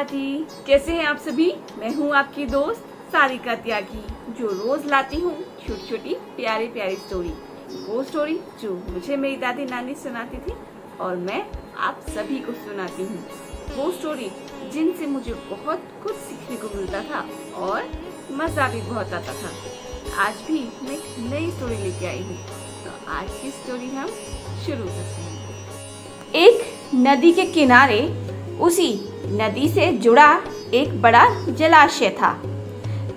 जी, कैसे हैं आप सभी। मैं हूं आपकी दोस्त सारिका त्यागी, जो रोज लाती हूं छोटी छोटी प्यारी प्यारी स्टोरी, वो स्टोरी जो मुझे मेरी दादी नानी सुनाती थी और मैं आप सभी को सुनाती हूं। वो स्टोरी जिनसे मुझे बहुत कुछ सीखने को मिलता था और मजा भी बहुत आता था। आज भी मैं एक नई स्टोरी लेके आई हूँ, तो आज की स्टोरी हम शुरू करते हैं। एक नदी के किनारे उसी नदी से जुड़ा एक बड़ा जलाशय था।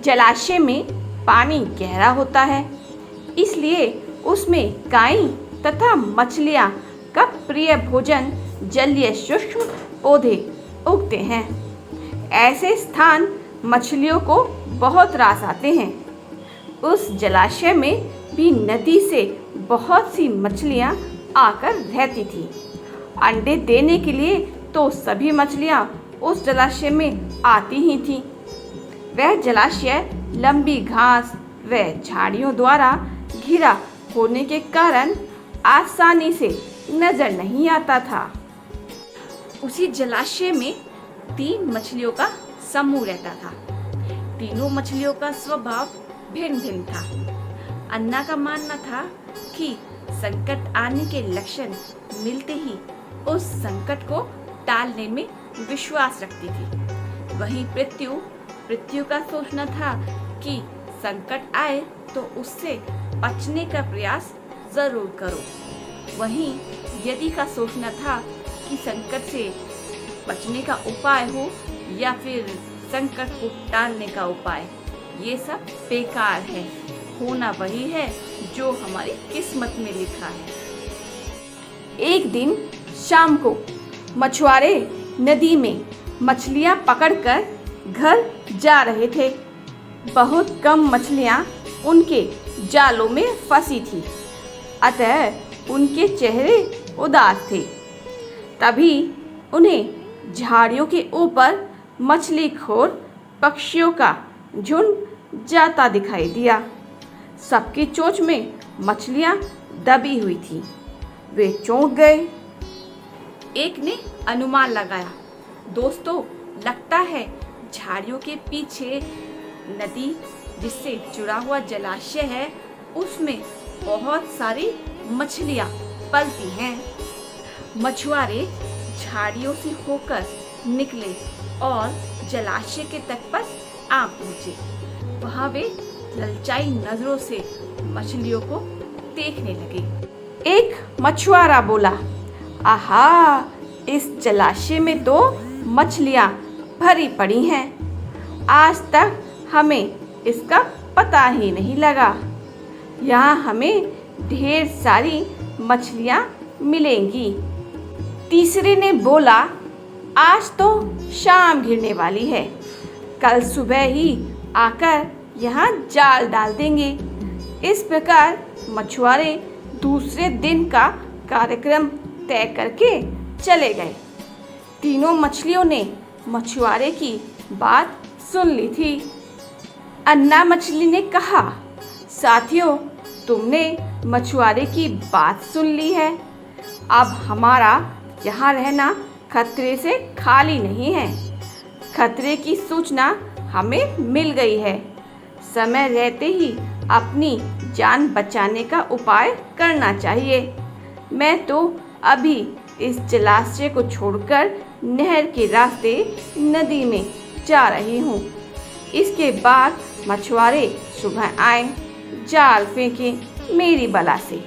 जलाशय में पानी गहरा होता है, इसलिए उसमें काई तथा मछलियां का प्रिय भोजन जलीय सूक्ष्म पौधे उगते हैं। ऐसे स्थान मछलियों को बहुत रास आते हैं। उस जलाशय में भी नदी से बहुत सी मछलियां आकर रहती थी। अंडे देने के लिए तो सभी मछलियां उस जलाशय में आती ही थीं। वह जलाशय लंबी घास व झाड़ियों द्वारा घिरा होने के कारण आसानी से नजर नहीं आता था। उसी जलाशय में 3 मछलियों का समूह रहता था। तीनों मछलियों का स्वभाव भिन्न भिन्न था। अन्ना का मानना था कि संकट आने के लक्षण मिलते ही उस संकट को टालने में विश्वास रखती थी। वहीं पृथ्वी का सोचना था कि संकट आए तो उससे बचने का प्रयास जरूर करो। वहीं यदि का सोचना था कि संकट से बचने का उपाय हो या फिर संकट को टालने का उपाय, ये सब बेकार है। होना वही है जो हमारी किस्मत में लिखा है। एक दिन शाम को मछुआरे नदी में मछलियां पकड़कर घर जा रहे थे। बहुत कम मछलियां उनके जालों में फंसी थी, अतः उनके चेहरे उदास थे। तभी उन्हें झाड़ियों के ऊपर मछलीखोर पक्षियों का झुंड जाता दिखाई दिया। सबकी चोंच में मछलियां दबी हुई थी। वे चौंक गए। एक ने अनुमान लगाया, दोस्तों लगता है झाड़ियों के पीछे नदी जिससे जुड़ा हुआ जलाशय है, उसमें बहुत सारी मछलियां पलती हैं। मछुआरे झाड़ियों से होकर निकले और जलाशय के तट पर आ पहुंचे। वहां वे ललचाई नजरों से मछलियों को देखने लगे। एक मछुआरा बोला, आहा, इस जलाशय में तो मछलियां भरी पड़ी हैं। आज तक हमें इसका पता ही नहीं लगा। यहाँ हमें ढेर सारी मछलियां मिलेंगी। तीसरे ने बोला, आज तो शाम घिरने वाली है, कल सुबह ही आकर यहाँ जाल डाल देंगे। इस प्रकार मछुआरे दूसरे दिन का कार्यक्रम तय करके चले गए। तीनों मछलियों ने मछुआरे की बात सुन ली थी। अन्ना मछली ने कहा, साथियों, तुमने मछुआरे की बात सुन ली है। अब हमारा यहाँ रहना खतरे से खाली नहीं है। खतरे की सूचना हमें मिल गई है। समय रहते ही अपनी जान बचाने का उपाय करना चाहिए। मैं तो अभी इस जलाशय को छोड़कर नहर के रास्ते नदी में जा रही हूँ। इसके बाद मछुआरे सुबह आए, जाल फेंके मेरी बला से।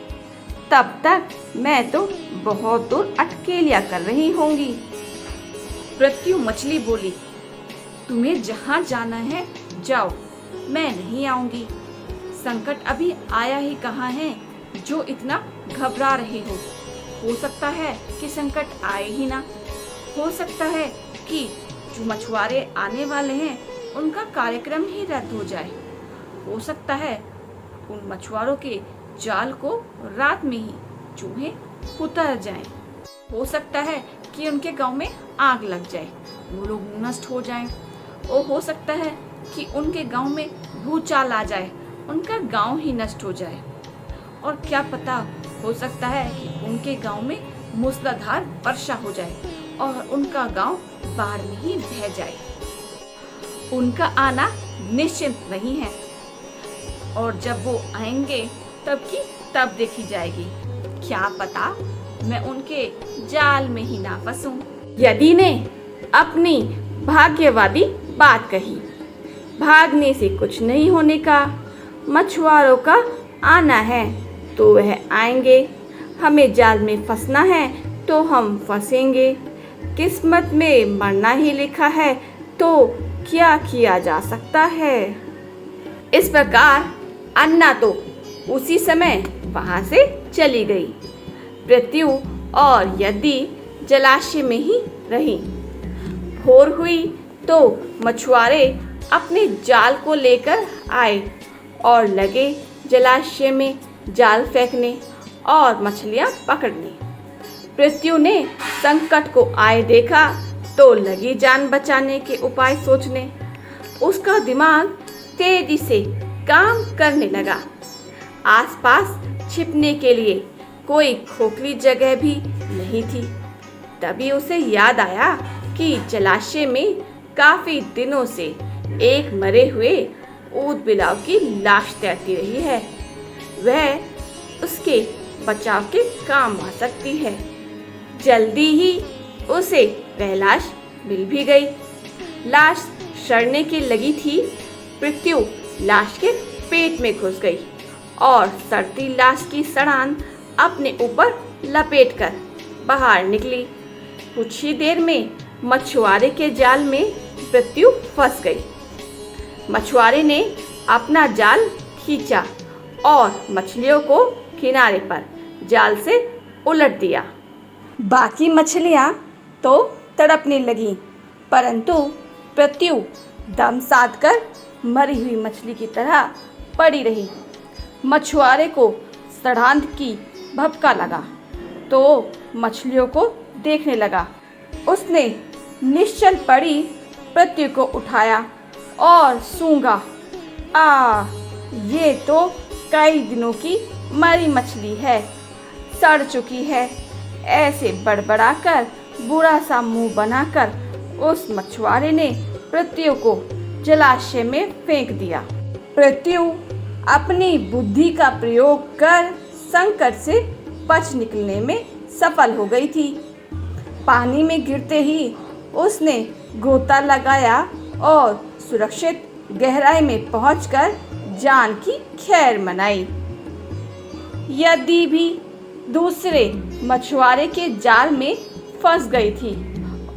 तब तक मैं तो बहुत दूर अटकेलियाँ कर रही होंगी। पृथ्वी मछली बोली, तुम्हें जहाँ जाना है जाओ, मैं नहीं आऊंगी। संकट अभी आया ही कहाँ है जो इतना घबरा रहे हो सकता है कि संकट आए ही ना। हो सकता है कि जो मछुआरे आने वाले हैं उनका कार्यक्रम ही रद्द हो जाए। हो सकता है उन मछुआरों के जाल को रात में ही चूहे उतर जाएं। हो सकता है कि उनके गांव में आग लग जाए, वो लोग नष्ट हो जाएं। और हो सकता है कि उनके गांव में भूचाल आ जाए, उनका गांव ही नष्ट हो जाए। और क्या पता, हो सकता है कि उनके गांव में मूसलाधार वर्षा हो जाए और उनका गांव बाढ़ में ही बह जाए। उनका आना निश्चित नहीं है और जब वो आएंगे तब की तब देखी जाएगी। क्या पता मैं उनके जाल में ही ना फंसूं। यदि ने अपनी भाग्यवादी बात कही, भागने से कुछ नहीं होने का, मछुआरों का आना है तो वह आएंगे, हमें जाल में फंसना है तो हम फंसेंगे, किस्मत में मरना ही लिखा है तो क्या किया जा सकता है। इस प्रकार अन्ना तो उसी समय वहां से चली गई। पृथ्वी और यदि जलाशय में ही रही। भोर हुई तो मछुआरे अपने जाल को लेकर आए और लगे जलाशय में जाल फेंकने और मछलियां पकड़ने। पृथ्वी ने संकट को आए देखा तो लगी जान बचाने के उपाय सोचने। उसका दिमाग तेजी से काम करने लगा। आसपास छिपने के लिए कोई खोखली जगह भी नहीं थी। तभी उसे याद आया कि जलाशय में काफी दिनों से एक मरे हुए ऊद बिलाव की लाश तैरती रही है। वह उसके बचाव के काम आ सकती है। जल्दी ही उसे वह लाश मिल भी गई। लाश सड़ने की लगी थी। पृथ्वी लाश के पेट में घुस गई और सड़ती लाश की सड़ान अपने ऊपर लपेटकर बाहर निकली। कुछ ही देर में मछुआरे के जाल में पृथ्वी फंस गई। मछुआरे ने अपना जाल खींचा और मछलियों को किनारे पर जाल से उलट दिया। बाकी मछलियां तो तड़पने लगीं, परंतु पृथ्वी दम साधकर मरी हुई मछली की तरह पड़ी रही। मछुआरे को सड़ांध की भपका लगा तो मछलियों को देखने लगा। उसने निश्चल पड़ी पृथ्वी को उठाया और सूंघा। ये तो कई दिनों की मरी मछली है, सड़ चुकी है। ऐसे बड़बड़ाकर बुरा सा मुंह बनाकर उस मछुआरे ने पृथ्वी को जलाशय में फेंक दिया। पृथ्वी अपनी बुद्धि का प्रयोग कर संकट से बच निकलने में सफल हो गई थी। पानी में गिरते ही उसने गोता लगाया और सुरक्षित गहराई में पहुंचकर जान की खैर मनाई। यदि भी दूसरे मछुआरे के जाल में फंस गई थी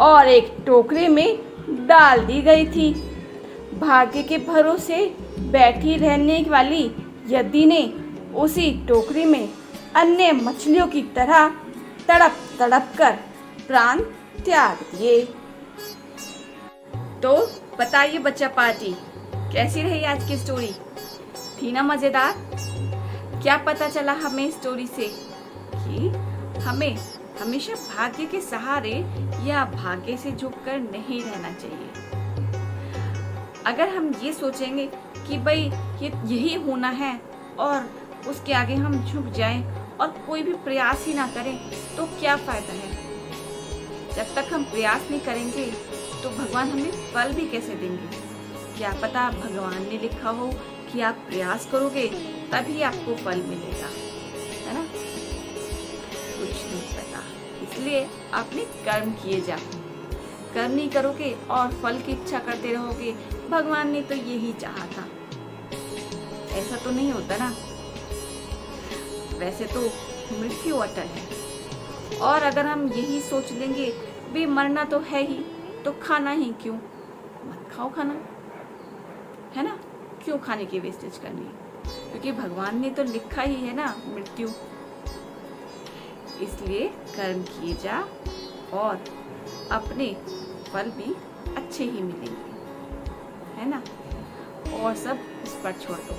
और एक टोकरे में डाल दी गई थी। भाग्य के भरोसे बैठी रहने वाली यदि ने उसी टोकरी में अन्य मछलियों की तरह तड़प तड़प कर प्राण त्याग दिए। तो बताइए बच्चा पार्टी, कैसी रही आज की स्टोरी? थी ना मजेदार? क्या पता चला हमें स्टोरी से कि हमें हमेशा भाग्य के सहारे या भाग्य से झुककर नहीं रहना चाहिए। अगर हम ये सोचेंगे कि भाई यही होना है और उसके आगे हम झुक जाएं और कोई भी प्रयास ही ना करें तो क्या फायदा है? जब तक हम प्रयास नहीं करेंगे तो भगवान हमें फल भी कैसे देंगे? क्या पता भगवान ने लिखा हो कि आप प्रयास करोगे तभी आपको फल मिलेगा, है ना? कुछ नहीं पता, इसलिए आपने कर्म किए जाओ। कर्म नहीं करोगे और फल की इच्छा करते रहोगे, भगवान ने तो यही चाहा था। ऐसा तो नहीं होता ना। वैसे तो मृत्यु अटल है और अगर हम यही सोच लेंगे भी मरना तो है ही तो खाना ही क्यों? मत खाओ खाना, है ना? क्यों खाने की वेस्टेज करनी? क्योंकि भगवान ने तो लिखा ही है ना मृत्यु। इसलिए कर्म किए जा और अपने फल भी अच्छे ही मिलेंगे, है ना? और सब उस पर छोड़ दो,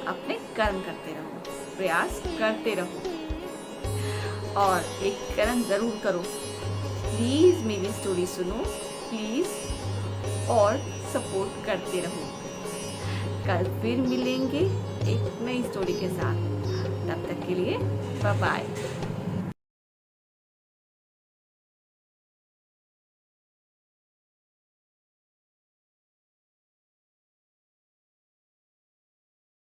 अपने कर्म करते रहो, प्रयास करते रहो और एक कर्म जरूर करो। प्लीज मेरी स्टोरी सुनो प्लीज और सपोर्ट करते रहो। कल फिर मिलेंगे एक नई स्टोरी के साथ। तब तक के लिए बाय बाय।